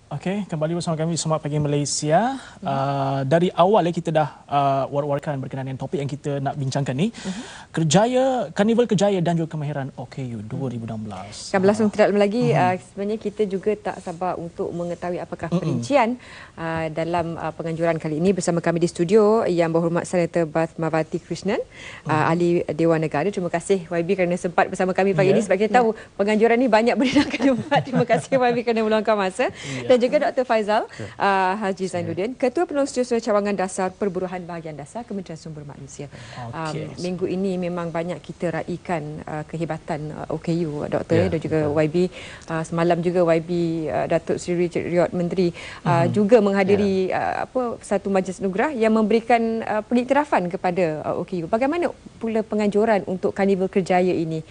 Okey, kembali bersama kami Selamat Pagi Malaysia. Dari awal kita dah war-warkan berkenaan dengan topik yang kita nak bincangkan ni. Karnival Kerjaya dan juga Kemahiran OKU 2016. Kan berlangsung tidak lama lagi, sebenarnya kita juga tak sabar untuk mengetahui apakah perincian dalam penganjuran kali ini. Bersama kami di studio Yang Berhormat Senator Padmawati Krishnan, Ahli Dewan Negara. Terima kasih YB kerana sempat bersama kami pagi ini, sebab kita tahu penganjuran ni banyak benda nak kena buat. Terima kasih YB kerana meluangkan masa. Dan juga Dr. Faizal Haji Zainuddin, Ketua Penolong Setiausaha Cawangan Dasar Perburuhan Bahagian Dasar Kementerian Sumber Manusia. Minggu ini memang banyak kita raikan kehebatan OKU, Dr. Dan juga YB. Semalam juga YB Datuk Seri Richard Riyad Menteri juga menghadiri satu majlis nugrah yang memberikan pengiktirafan kepada OKU. Bagaimana pula penganjuran untuk Karnival Kerjaya ini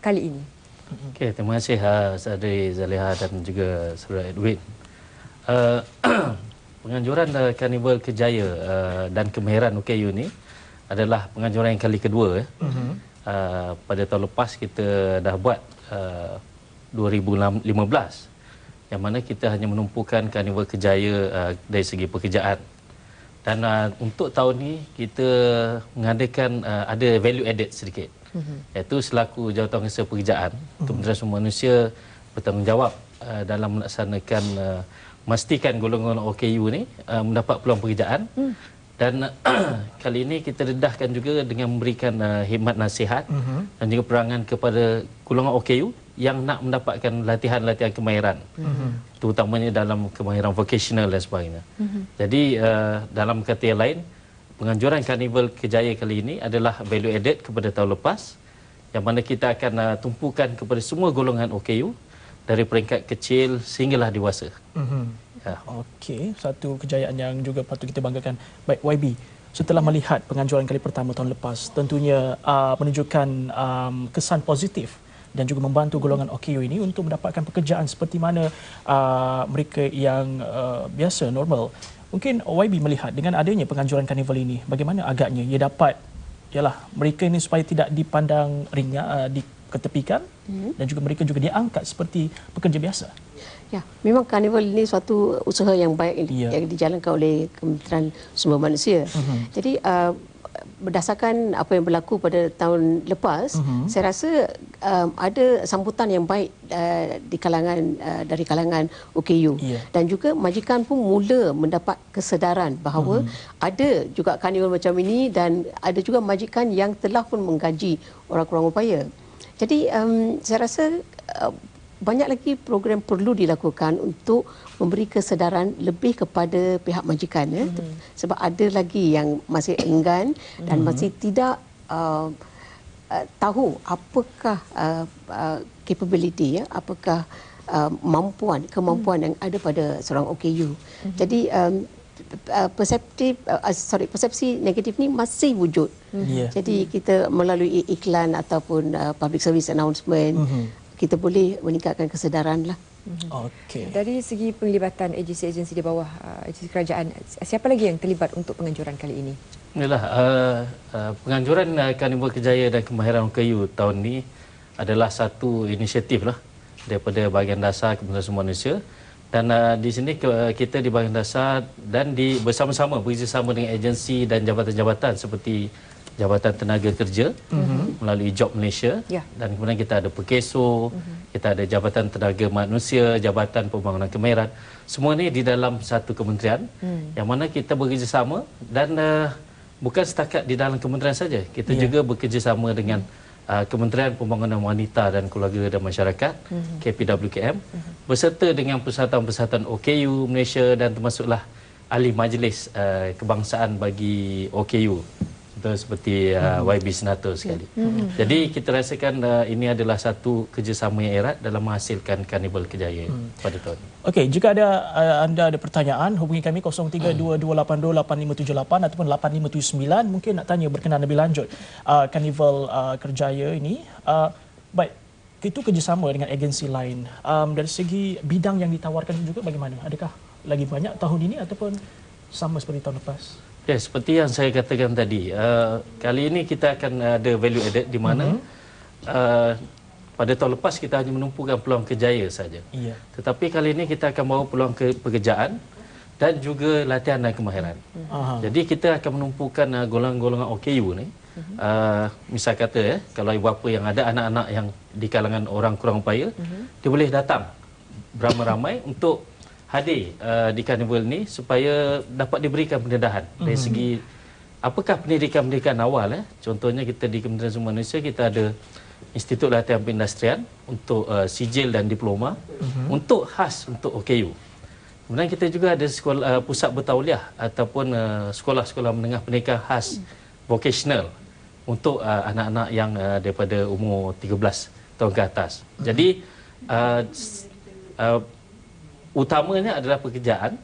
kali ini? Okey, terima kasih Saudari Zaliha dan juga Saudara Edwin. Penganjuran Karnival Kerjaya dan Kemahiran OKU ni adalah penganjuran yang kali kedua. Pada tahun lepas kita dah buat 2015, yang mana kita hanya menumpukan Karnival Kerjaya dari segi pekerjaan. Dan untuk tahun ni kita mengadakan ada value added sedikit, iaitu selaku Jawatankuasa Pekerjaan, Kementerian Sumber Manusia bertanggungjawab dalam melaksanakan memastikan golongan OKU ni mendapat peluang pekerjaan. Dan kali ini kita dedahkan juga dengan memberikan khidmat nasihat dan juga perangan kepada golongan OKU yang nak mendapatkan latihan-latihan kemahiran, terutamanya dalam kemahiran vocational dan sebagainya. Jadi dalam kata yang lain, penganjuran Karnival Kerjaya kali ini adalah value added kepada tahun lepas, yang mana kita akan tumpukan kepada semua golongan OKU dari peringkat kecil sehinggalah dewasa. Okey, satu kejayaan yang juga patut kita banggakan. Baik, YB, setelah melihat penganjuran kali pertama tahun lepas, tentunya menunjukkan kesan positif dan juga membantu golongan OKU ini untuk mendapatkan pekerjaan seperti mana mereka yang biasa, normal. Mungkin YB melihat dengan adanya penganjuran karnival ini, bagaimana agaknya ia dapat mereka ini supaya tidak dipandang ringan, diketepikan, dan juga mereka juga diangkat seperti pekerja biasa. Ya, memang karnival ini suatu usaha yang baik yang dijalankan oleh Kementerian Sumber Manusia. Jadi berdasarkan apa yang berlaku pada tahun lepas, saya rasa ada sambutan yang baik dari kalangan OKU, dan juga majikan pun mula mendapat kesedaran bahawa ada juga karnival macam ini, dan ada juga majikan yang telah pun menggaji orang kurang upaya. Jadi saya rasa banyak lagi program perlu dilakukan untuk memberi kesedaran lebih kepada pihak majikan, sebab ada lagi yang masih enggan dan masih tidak tahu apakah capability, apakah kemampuan yang ada pada seorang OKU. Jadi persepsi negatif ni masih wujud. Jadi kita melalui iklan ataupun public service announcement, kita boleh meningkatkan kesedaran lah. Okey. Dari segi penglibatan agensi-agensi di bawah agensi kerajaan, siapa lagi yang terlibat untuk penganjuran kali ini? Inilah penganjuran Karnival Kerjaya dan Kemahiran OKU tahun ni adalah satu inisiatif daripada Bahagian Dasar Kementerian Sumber Manusia. Dan di sini kita di Bahagian Dasar dan bersama-sama bekerjasama dengan agensi dan jabatan-jabatan seperti Jabatan Tenaga Kerja melalui Job Malaysia, dan kemudian kita ada Perkeso, kita ada Jabatan Tenaga Manusia, Jabatan Pembangunan Kemahiran. Semua ini di dalam satu kementerian yang mana kita bekerjasama, dan bukan setakat di dalam kementerian saja, kita juga bekerjasama dengan Kementerian Pembangunan Wanita dan Keluarga dan Masyarakat, KPWKM, beserta dengan persatuan-persatuan OKU Malaysia, dan termasuklah ahli majlis kebangsaan bagi OKU, seperti YB Senator sekali. Jadi kita rasakan ini adalah satu kerjasama yang erat dalam menghasilkan Karnival Kerjaya pada tahun ini. Okey, jika anda ada pertanyaan, hubungi kami 0322828578 ataupun 8579. Mungkin nak tanya berkenaan lebih lanjut Karnival Kerjaya ini. Baik, itu kerjasama dengan agensi lain. Dari segi bidang yang ditawarkan juga bagaimana? Adakah lagi banyak tahun ini ataupun sama seperti tahun lepas? Ya, seperti yang saya katakan tadi, kali ini kita akan ada value added di mana pada tahun lepas kita hanya menumpukan peluang kerjaya saja. Ya. Tetapi kali ini kita akan bawa peluang pekerjaan dan juga latihan dan kemahiran. Jadi kita akan menumpukan golongan-golongan OKU ni. Misal kata kalau ibu bapa yang ada anak-anak yang di kalangan orang kurang upaya, dia boleh datang beramai-ramai untuk hadir di karnival ni supaya dapat diberikan pendedahan dari segi apakah pendidikan-pendidikan awal. Contohnya kita di Kementerian Sumber Manusia kita ada Institut Latihan Perindustrian untuk sijil dan diploma untuk khas untuk OKU. Kemudian kita juga ada sekolah pusat bertauliah ataupun sekolah-sekolah menengah pendidikan khas vocational untuk anak-anak yang daripada umur 13 tahun ke atas. Jadi utamanya adalah pekerjaan,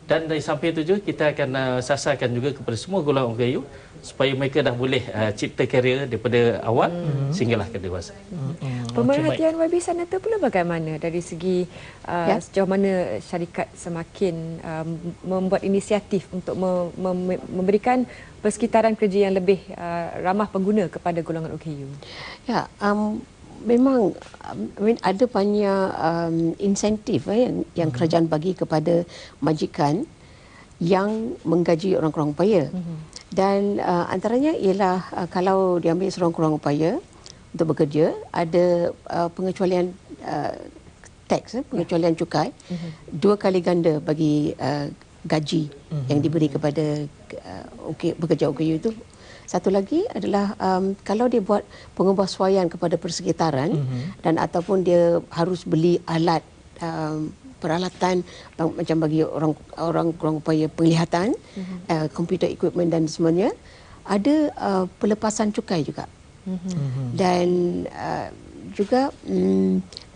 dan dari samping itu juga kita akan sasarkan juga kepada semua golongan OKU supaya mereka dah boleh cipta karier daripada awal sehinggalah ke dewasa. Pemerhatian YB Senator pula bagaimana dari segi sejauh mana syarikat semakin membuat inisiatif untuk memberikan persekitaran kerja yang lebih ramah pengguna kepada golongan OKU? Ya, memang ada banyak insentif yang kerajaan bagi kepada majikan yang menggaji orang kurang upaya. Dan antaranya ialah kalau diambil seorang kurang upaya untuk bekerja, ada pengecualian teks, pengecualian cukai, 2 kali ganda bagi gaji yang diberi kepada pekerja OKU itu. Satu lagi adalah kalau dia buat pengubahsuaian kepada persekitaran dan ataupun dia harus beli alat peralatan macam bagi orang kurang upaya penglihatan, computer equipment dan semuanya, ada pelepasan cukai juga. Dan juga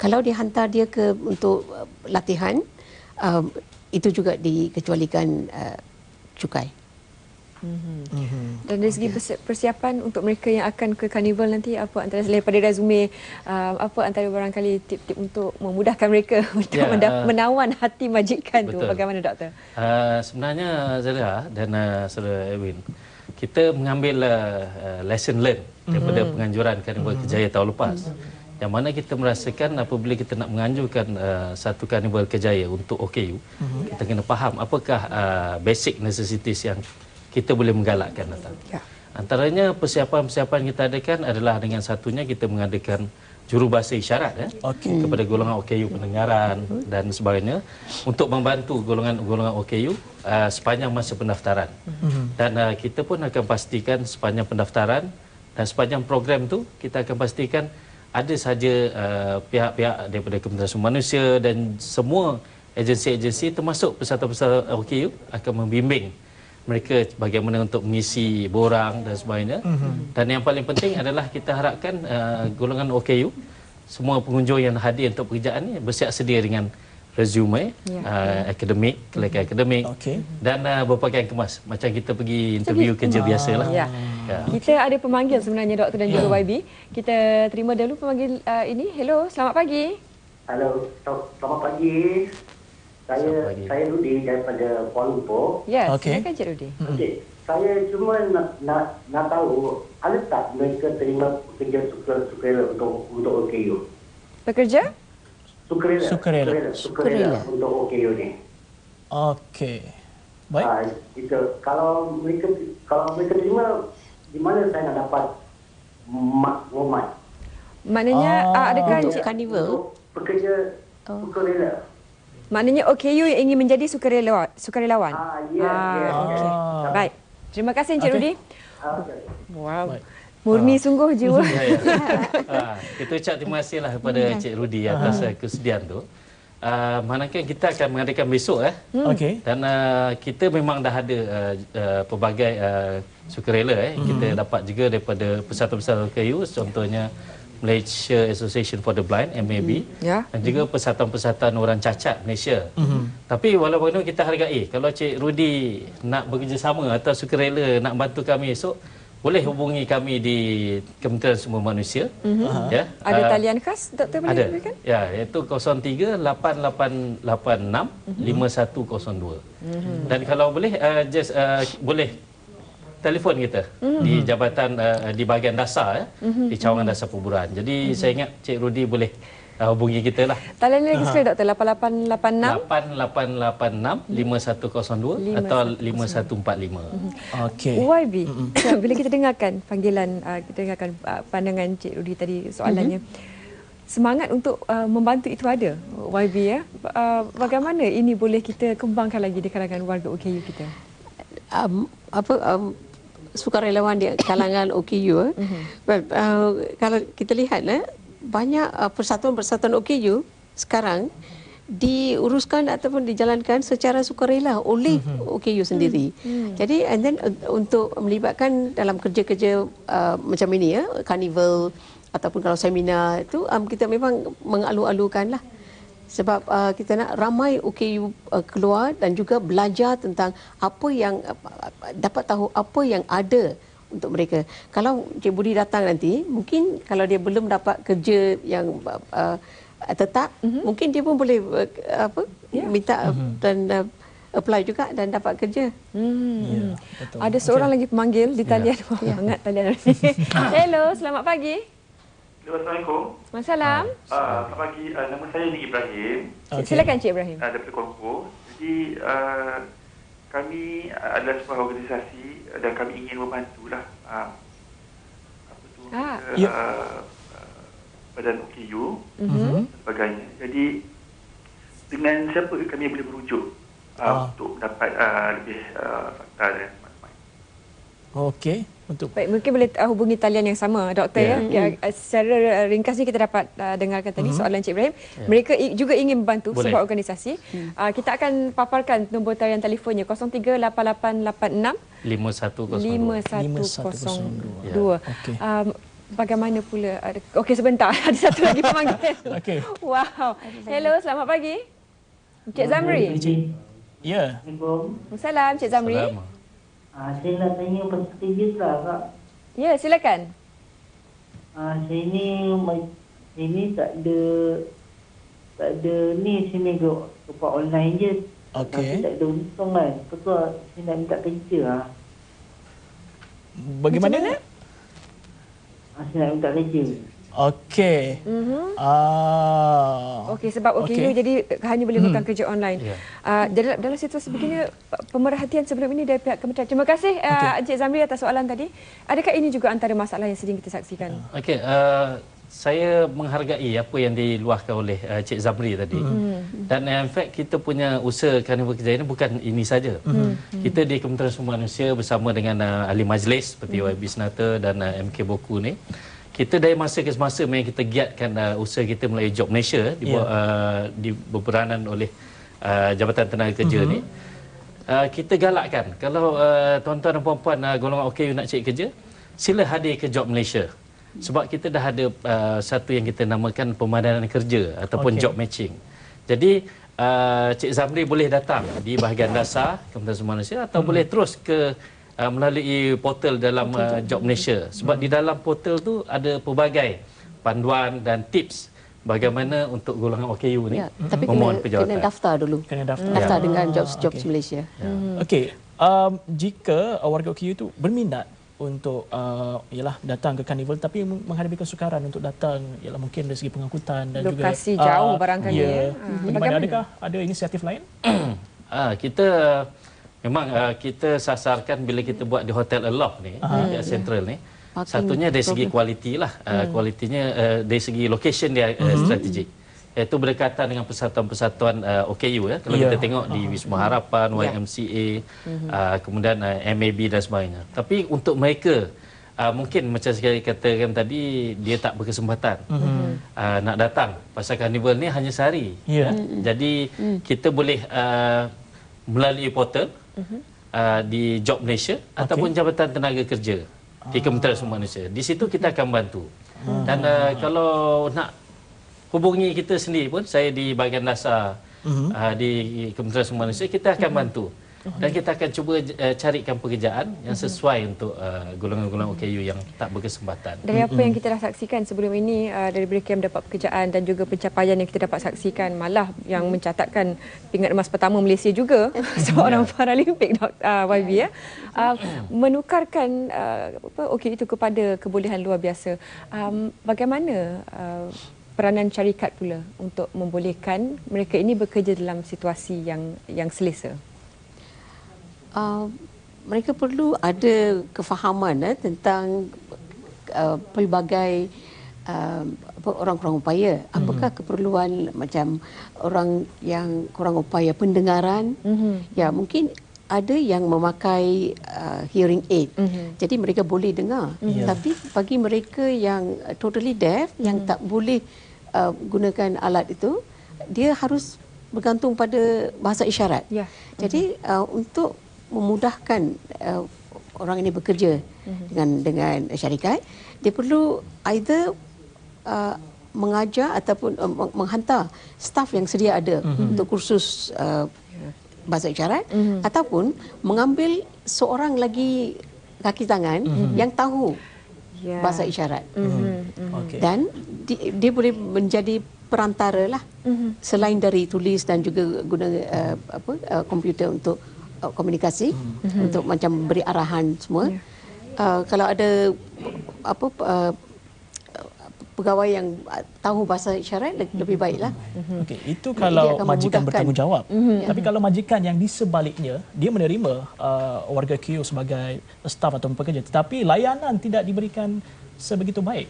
kalau dihantar dia untuk latihan, itu juga dikecualikan cukai. Dan dari segi persiapan untuk mereka yang akan ke karnival nanti, apa antara selain daripada resume, apa antara barangkali tip-tip untuk memudahkan mereka untuk menawan hati majikan tu? Bagaimana doktor? Sebenarnya Zara dan Saudara Edwin, kita mengambil lesson learn daripada penganjuran karnival Kerjaya tahun lepas. Yang mana kita merasakan apabila kita nak menganjurkan satu karnival Kerjaya untuk OKU, kita kena faham apakah basic necessities yang kita boleh menggalakkan datang. Antaranya persiapan-persiapan kita adakan adalah dengan satunya kita mengadakan jurubahasa isyarat kepada golongan OKU pendengaran dan sebagainya untuk membantu golongan OKU sepanjang masa pendaftaran. Dan kita pun akan pastikan sepanjang pendaftaran dan sepanjang program tu kita akan pastikan ada saja pihak-pihak daripada Kementerian Sumber Manusia dan semua agensi-agensi termasuk peserta-peserta OKU akan membimbing mereka bagaimana untuk mengisi borang dan sebagainya. Dan yang paling penting adalah kita harapkan golongan OKU, semua pengunjung yang hadir untuk pekerjaan ini bersiap sedia dengan resume, akademik, kelayakan akademik dan berpakaian kemas macam kita pergi interview kerja biasalah. Kita ada pemanggil sebenarnya doktor dan juga YB. Kita terima dulu pemanggil ini. Hello, selamat pagi. Halo, selamat pagi. Saya Rudi daripada Kuala Lumpur. Ya, silakan Cik Rudi. Okey, saya cuma nak tahu ada tak mereka terima pekerja sukarela untuk OKU? Pekerja? Sukarela untuk OKU ni. Okey. Baik. Kalau mereka terima, di mana saya nak dapat maklumat? Maknanya adakah untuk karnival pekerja sukarela? Maknanya OKU yang ingin menjadi sukarelawan. Ya. Baik. Terima kasih Encik Rudi. Wow. Baik. Murni sungguh jiwa. Kita ucap terima kasihlah kepada Encik Rudi atas kesediaan tu. Manakala kita akan mengadakan besok dan kita memang dah ada pelbagai sukarela kita dapat juga daripada peserta-peserta OKU, contohnya Malaysia Association for the Blind, MAB, dan juga persatuan-persatuan orang cacat Malaysia. Tapi walaupun kita hargai, kalau Cik Rudi nak bekerjasama atau sukarela nak bantu kami esok, boleh hubungi kami di Kementerian Sumber Manusia. Ada talian khas doktor boleh berikan? Ya, iaitu 03-8886-5102. Dan kalau boleh boleh telefon kita di jabatan di bahagian dasar di cawangan dasar perburuan. Jadi saya ingat Cik Rudy boleh hubungi kita lah. Talian lagi sekali Doktor, 8886 8886 5102 atau 5145. Okey. YB. Bila kita dengarkan panggilan, kita dengarkan pandangan Cik Rudy tadi soalannya. Semangat untuk membantu itu ada, YB ya. Bagaimana ini boleh kita kembangkan lagi di kalangan warga OKU kita? Sukarelawan di kalangan OKU. Kalau kita lihat banyak persatuan-persatuan OKU sekarang diuruskan ataupun dijalankan secara sukarela oleh OKU sendiri. Jadi and then untuk melibatkan dalam kerja-kerja macam ini ya, karnival ataupun kalau seminar itu kita memang mengalu-alukan lah. Sebab kita nak ramai OKU keluar dan juga belajar tentang apa yang dapat tahu apa yang ada untuk mereka. Kalau Cik Budi datang nanti, mungkin kalau dia belum dapat kerja yang tetap, mungkin dia pun boleh minta dan apply juga dan dapat kerja. Ada seorang lagi pemanggil di talian. Hangat talian ni. Hello, selamat pagi. Assalamualaikum. Waalaikumsalam. Selamat pagi. Nama saya ni Ibrahim. Silakan Cik Ibrahim. Daripada Kuala Lumpur. Jadi kami adalah sebuah organisasi dan kami ingin membantulah badan OKU dan sebagainya. Jadi dengan siapa kami boleh merujuk untuk dapat lebih fakta dan maklumat. Okey. Baik, mungkin boleh hubungi talian yang sama, Doktor ya. Secara ringkas ni kita dapat dengarkan tadi soalan Cik Ibrahim. Mereka juga ingin membantu sebuah organisasi. Kita akan paparkan nombor talian telefonnya 038886 5102. Bagaimana pula? Okey, sebentar. Ada satu lagi pemanggil. Okey. Wow. Hello, selamat pagi. Cik Zamri. Ya. Assalamualaikum, Cik Zamri. Saya nak tanya pasal kerja lah, Kak. Ya, silakan. Saya ni tak ada ni, saya buat online je. Okey. Tapi tak ada untung kan. Betul, saya nak minta kerja lah. Bagaimana? Saya nak minta kerja. Okey. Okey, sebab OKU jadi hanya boleh melakukan kerja online. Dalam situasi begini, pemerhatian sebelum ini dari pihak kementerian. Terima kasih Encik Zamri atas soalan tadi. Adakah ini juga antara masalah yang sering kita saksikan? Okey, saya menghargai apa yang diluahkan oleh Cik Zamri tadi. Dan in fact kita punya usaha Karnival Kerjaya ini bukan ini saja. Kita di Kementerian Sumber Manusia bersama dengan ahli majlis seperti YB Senata dan MK Boku ni, kita dari masa ke semasa memang kita giatkan usaha kita melalui Job Malaysia di berperanan oleh Jabatan Tenaga Kerja ni. Kita galakkan kalau tuan-tuan dan puan-puan golongan OKU nak cari kerja, sila hadir ke Job Malaysia. Sebab kita dah ada satu yang kita namakan pemadanan kerja ataupun job matching. Jadi Cik Zamri boleh datang di bahagian dasar Kementerian Sumber Manusia atau boleh terus ke melalui portal dalam Job Malaysia. Sebab di dalam portal tu ada pelbagai panduan dan tips bagaimana untuk golongan OKU ni memohon penjawatan. Kena daftar dulu. Daftar dengan Jobs Malaysia. Okey. Jika warga OKU tu berminat untuk datang ke karnival tapi menghadapi kesukaran untuk datang, ialah mungkin dari segi pengangkutan dan lokasi juga jauh barangkali bagaimana, adakah ada inisiatif lain? Kita memang kita sasarkan bila kita buat di Hotel Aloft ni, di Central ni. Satunya dari segi kualiti lah. Kualitinya dari segi location dia strategik. Iaitu berdekatan dengan persatuan-persatuan OKU ya. Kalau kita tengok di Wisma Harapan, YMCA, kemudian MAB dan sebagainya. Tapi untuk mereka mungkin macam sekali katakan tadi, dia tak berkesempatan nak datang. Pasal karnival ni hanya sehari. Jadi kita boleh melalui portal di Job Malaysia ataupun Jabatan Tenaga Kerja di Kementerian Sumber Manusia. Di situ kita akan bantu. Dan kalau nak hubungi kita sendiri pun, saya di bahagian dasar di Kementerian Sumber Manusia, kita akan bantu. Dan kita akan cuba carikan pekerjaan yang sesuai untuk golongan-golongan OKU yang tak berkesempatan. Dari apa yang kita dah saksikan sebelum ini, dari mereka yang mendapat pekerjaan dan juga pencapaian yang kita dapat saksikan, malah yang mencatatkan pingat emas pertama Malaysia juga seorang Paralimpik, YB ya, menukarkan OKU itu kepada kebolehan luar biasa. Bagaimana peranan syarikat pula untuk membolehkan mereka ini bekerja dalam situasi yang selesa? Mereka perlu ada kefahaman tentang pelbagai orang-orang upaya. Apakah keperluan macam orang yang kurang upaya pendengaran? Ya, mungkin ada yang memakai hearing aid. Jadi mereka boleh dengar. Tapi bagi mereka yang totally deaf, yang tak boleh gunakan alat itu, dia harus bergantung pada bahasa isyarat. Jadi untuk memudahkan orang ini bekerja dengan syarikat, dia perlu either mengajar ataupun menghantar staf yang sedia ada untuk kursus bahasa isyarat, ataupun mengambil seorang lagi kaki tangan yang tahu bahasa isyarat. Dan dia boleh menjadi perantara lah, selain dari tulis dan juga guna komputer untuk komunikasi, untuk macam beri arahan semua. Kalau ada pegawai yang tahu bahasa isyarat, lebih baiklah. Okey, itu kalau majikan bertanggungjawab. Tapi kalau majikan yang di sebaliknya, dia menerima warga KU sebagai staf atau pekerja, tetapi layanan tidak diberikan sebegitu baik.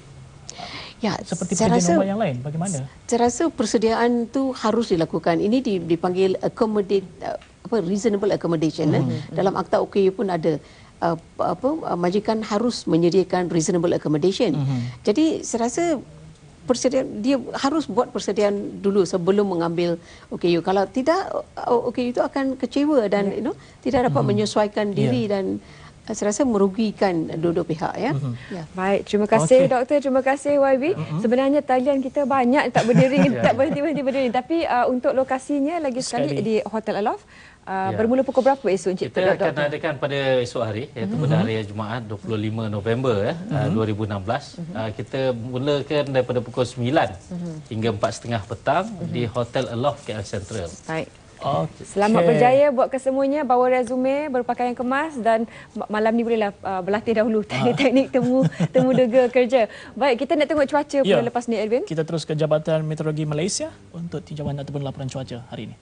Ya, seperti pekerja normal yang lain, bagaimana? Saya rasa persediaan tu harus dilakukan. Ini dipanggil reasonable accommodation. Dalam akta OKU pun ada majikan harus menyediakan reasonable accommodation. Jadi saya rasa persediaan, dia harus buat persediaan dulu sebelum mengambil OKU. Kalau tidak, OKU itu akan kecewa dan tidak dapat menyesuaikan diri dan saya rasa merugikan dua-dua pihak ya. Baik, terima kasih doktor, terima kasih YB. Sebenarnya talian kita banyak tak berdiri, tak berhenti berdiri, tapi untuk lokasinya lagi sekali di Hotel Aloft. Bermula pukul berapa esok Encik? Kita akan adakan pada esok hari, iaitu pada hari Jumaat 25 November 2016. Kita mulakan daripada pukul 9 hingga 4.30 petang di Hotel Aloft KL Central. Baik. Selamat berjaya buat kesemuanya, bawa resume, berpakaian kemas dan malam ni bolehlah berlatih dahulu teknik temu dega kerja. Baik, kita nak tengok cuaca pula lepas ni, Edwin. Kita terus ke Jabatan Meteorologi Malaysia untuk tinjauan ataupun laporan cuaca hari ini.